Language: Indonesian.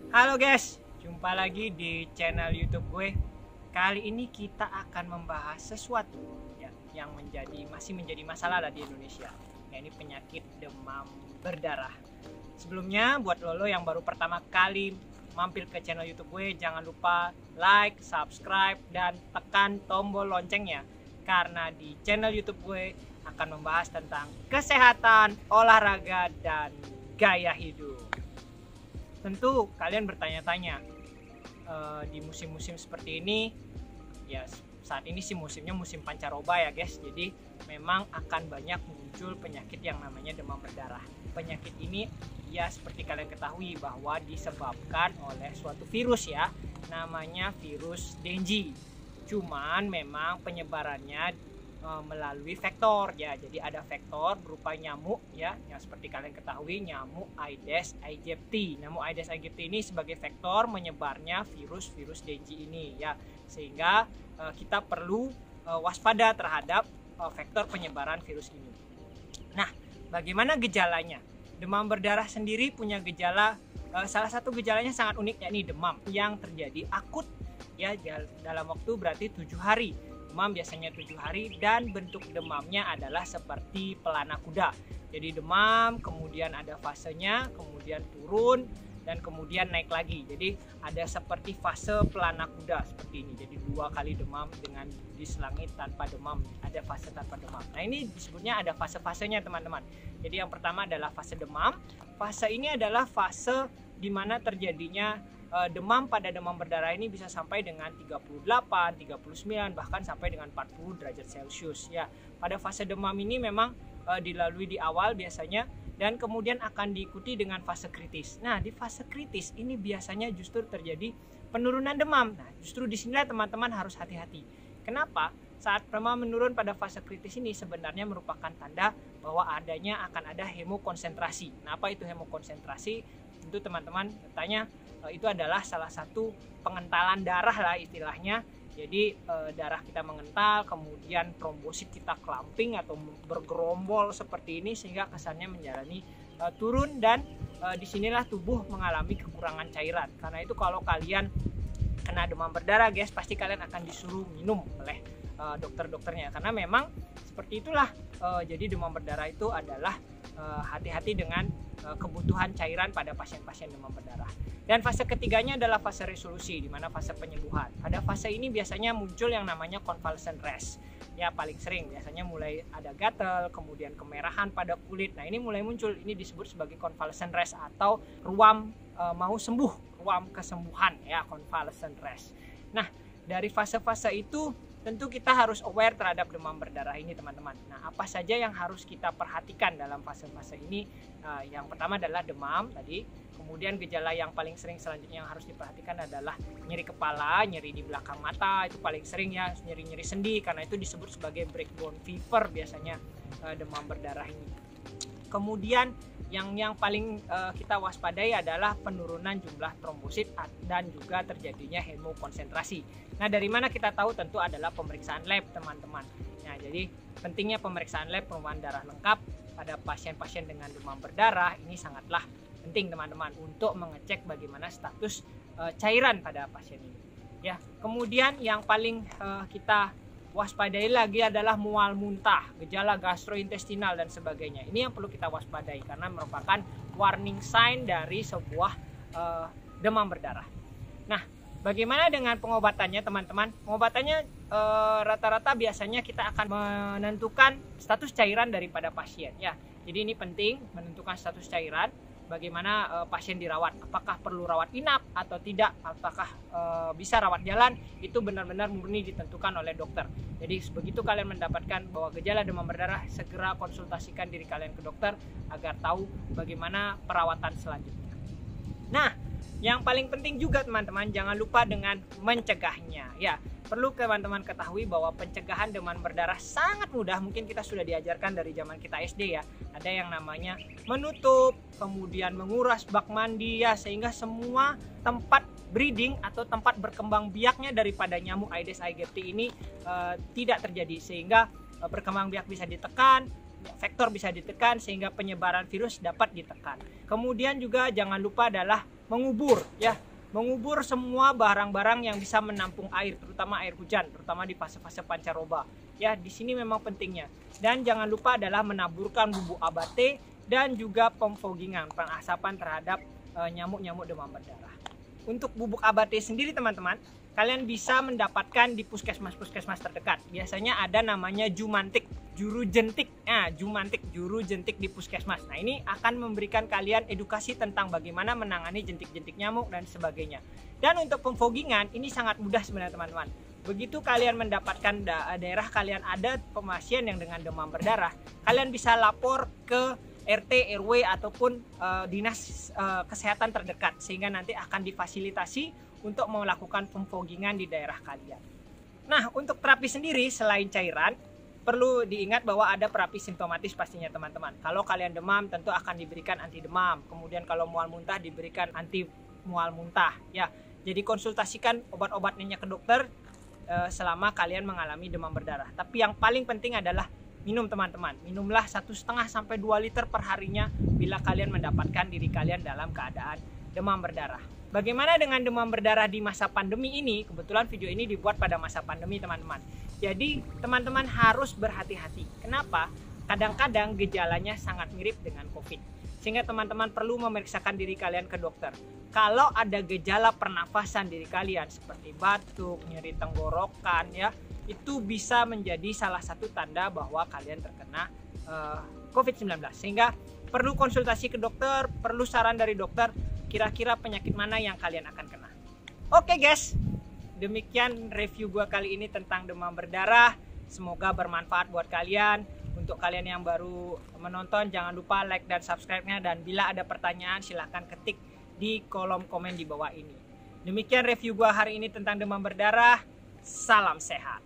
Halo guys, jumpa lagi di channel YouTube gue. Kali ini kita akan membahas sesuatu yang masih menjadi masalah di Indonesia, yaitu penyakit demam berdarah. Sebelumnya, buat lo yang baru pertama kali mampir ke channel YouTube gue, jangan lupa like, subscribe, dan tekan tombol loncengnya, karena di channel YouTube gue akan membahas tentang kesehatan, olahraga, dan gaya hidup. Tentu kalian bertanya-tanya, di musim-musim seperti ini, ya saat ini sih musimnya musim pancaroba ya guys. Jadi memang akan banyak muncul penyakit yang namanya demam berdarah. Penyakit ini ya seperti kalian ketahui bahwa disebabkan oleh suatu virus ya, namanya virus Dengue. Cuman memang penyebarannya melalui vektor ya. Jadi ada vektor berupa nyamuk ya, yang seperti kalian ketahui nyamuk Aedes aegypti. Nyamuk Aedes aegypti ini sebagai vektor menyebarnya virus Dengue ini ya, sehingga kita perlu waspada terhadap vektor penyebaran virus ini. Nah, bagaimana gejalanya? Demam berdarah sendiri punya gejala, salah satu gejalanya sangat unik, yakni demam yang terjadi akut ya dalam waktu berarti 7 hari. Demam biasanya 7 hari dan bentuk demamnya adalah seperti pelana kuda. Jadi demam, kemudian ada fasenya, kemudian turun, dan kemudian naik lagi. Jadi ada seperti fase pelana kuda seperti ini. Jadi 2 kali demam dengan diselangi tanpa demam. Ada fase tanpa demam. Nah ini disebutnya ada fase-fasenya teman-teman. Jadi yang pertama adalah fase demam. Fase ini adalah fase di mana terjadinya demam pada demam berdarah ini bisa sampai dengan 38, 39, bahkan sampai dengan 40 derajat Celcius ya. Pada fase demam ini memang dilalui di awal biasanya, dan kemudian akan diikuti dengan fase kritis. Nah, di fase kritis ini biasanya justru terjadi penurunan demam. Nah, justru disinilah teman-teman harus hati-hati. Kenapa? Saat demam menurun pada fase kritis ini sebenarnya merupakan tanda bahwa akan ada hemokonsentrasi. Nah, apa itu hemokonsentrasi? Tentu teman-teman bertanya, itu adalah salah satu pengentalan darah lah istilahnya. Jadi darah kita mengental, kemudian trombosit kita clumping atau bergerombol seperti ini, sehingga kesannya menjalani turun, dan disinilah tubuh mengalami kekurangan cairan. Karena itu kalau kalian kena demam berdarah guys, pasti kalian akan disuruh minum oleh dokter-dokternya, karena memang seperti itulah. Jadi demam berdarah itu adalah hati-hati dengan kebutuhan cairan pada pasien-pasien demam berdarah. Dan fase ketiganya adalah fase resolusi, di mana fase penyembuhan. Pada fase ini biasanya muncul yang namanya convalescent rest. Ya paling sering biasanya mulai ada gatal, kemudian kemerahan pada kulit. Nah ini mulai muncul, ini disebut sebagai convalescent rest atau ruam mau sembuh, ruam kesembuhan ya, convalescent rest. Nah dari fase-fase itu tentu kita harus aware terhadap demam berdarah ini teman-teman. Nah apa saja yang harus kita perhatikan dalam fase-fase ini? Yang pertama adalah demam tadi. Kemudian gejala yang paling sering selanjutnya yang harus diperhatikan adalah nyeri kepala, nyeri di belakang mata, itu paling sering ya, nyeri-nyeri sendi, karena itu disebut sebagai breakbone fever biasanya demam berdarah ini. Kemudian yang paling kita waspadai adalah penurunan jumlah trombosit dan juga terjadinya hemokonsentrasi. Nah dari mana kita tahu? Tentu adalah pemeriksaan lab teman-teman. Nah jadi pentingnya pemeriksaan lab, perubahan darah lengkap pada pasien-pasien dengan demam berdarah ini sangatlah penting teman-teman, untuk mengecek bagaimana status cairan pada pasien ini ya. Kemudian yang paling kita waspadai lagi adalah mual muntah, gejala gastrointestinal dan sebagainya. Ini yang perlu kita waspadai karena merupakan warning sign dari sebuah demam berdarah. Nah bagaimana dengan pengobatannya teman-teman? Pengobatannya rata-rata biasanya kita akan menentukan status cairan daripada pasien ya. Jadi ini penting menentukan status cairan. Bagaimana pasien dirawat, apakah perlu rawat inap atau tidak, apakah bisa rawat jalan, itu benar-benar murni ditentukan oleh dokter. Jadi begitu kalian mendapatkan bahwa gejala demam berdarah, segera konsultasikan diri kalian ke dokter agar tahu bagaimana perawatan selanjutnya. Nah yang paling penting juga teman-teman, jangan lupa dengan mencegahnya ya. Perlu teman-teman ketahui bahwa pencegahan demam berdarah sangat mudah. Mungkin kita sudah diajarkan dari zaman kita SD ya. Ada yang namanya menutup, kemudian menguras bak mandi ya, sehingga semua tempat breeding atau tempat berkembang biaknya daripada nyamuk Aedes aegypti ini tidak terjadi, sehingga berkembang biak bisa ditekan, vektor bisa ditekan, sehingga penyebaran virus dapat ditekan. Kemudian juga jangan lupa adalah mengubur ya, mengubur semua barang-barang yang bisa menampung air, terutama air hujan, terutama di fase-fase pancaroba. Ya, di sini memang pentingnya. Dan jangan lupa adalah menaburkan bubuk abate dan juga pemfogingan, pengasapan terhadap nyamuk-nyamuk demam berdarah. Untuk bubuk abate sendiri teman-teman, kalian bisa mendapatkan di puskesmas terdekat. Biasanya ada namanya jumantik, juru jentik. Nah, jumantik, juru jentik di puskesmas. Nah, ini akan memberikan kalian edukasi tentang bagaimana menangani jentik-jentik nyamuk dan sebagainya. Dan untuk pemfogingan ini sangat mudah sebenarnya teman-teman. Begitu kalian mendapatkan daerah kalian ada pasien yang dengan demam berdarah, kalian bisa lapor ke RT, RW ataupun dinas kesehatan terdekat, sehingga nanti akan difasilitasi untuk melakukan pemfogingan di daerah kalian. Nah, untuk terapi sendiri selain cairan, perlu diingat bahwa ada terapi simptomatis pastinya teman-teman. Kalau kalian demam tentu akan diberikan anti demam, kemudian kalau mual muntah diberikan anti mual muntah ya. Jadi konsultasikan obat-obatnya ke dokter selama kalian mengalami demam berdarah. Tapi yang paling penting adalah minum teman-teman. Minumlah 1,5 sampai 2 liter per harinya bila kalian mendapatkan diri kalian dalam keadaan demam berdarah. Bagaimana dengan demam berdarah di masa pandemi ini? Kebetulan video ini dibuat pada masa pandemi teman-teman. Jadi teman-teman harus berhati-hati. Kenapa? Kadang-kadang gejalanya sangat mirip dengan COVID. Sehingga teman-teman perlu memeriksakan diri kalian ke dokter. Kalau ada gejala pernafasan diri kalian seperti batuk, nyeri tenggorokan ya, itu bisa menjadi salah satu tanda bahwa kalian terkena COVID-19. Sehingga perlu konsultasi ke dokter, perlu saran dari dokter kira-kira penyakit mana yang kalian akan kena. Oke guys, demikian review gua kali ini tentang demam berdarah. Semoga bermanfaat buat kalian. Untuk kalian yang baru menonton, jangan lupa like dan subscribe-nya. Dan bila ada pertanyaan silahkan ketik di kolom komen di bawah ini. Demikian review gua hari ini tentang demam berdarah. Salam sehat.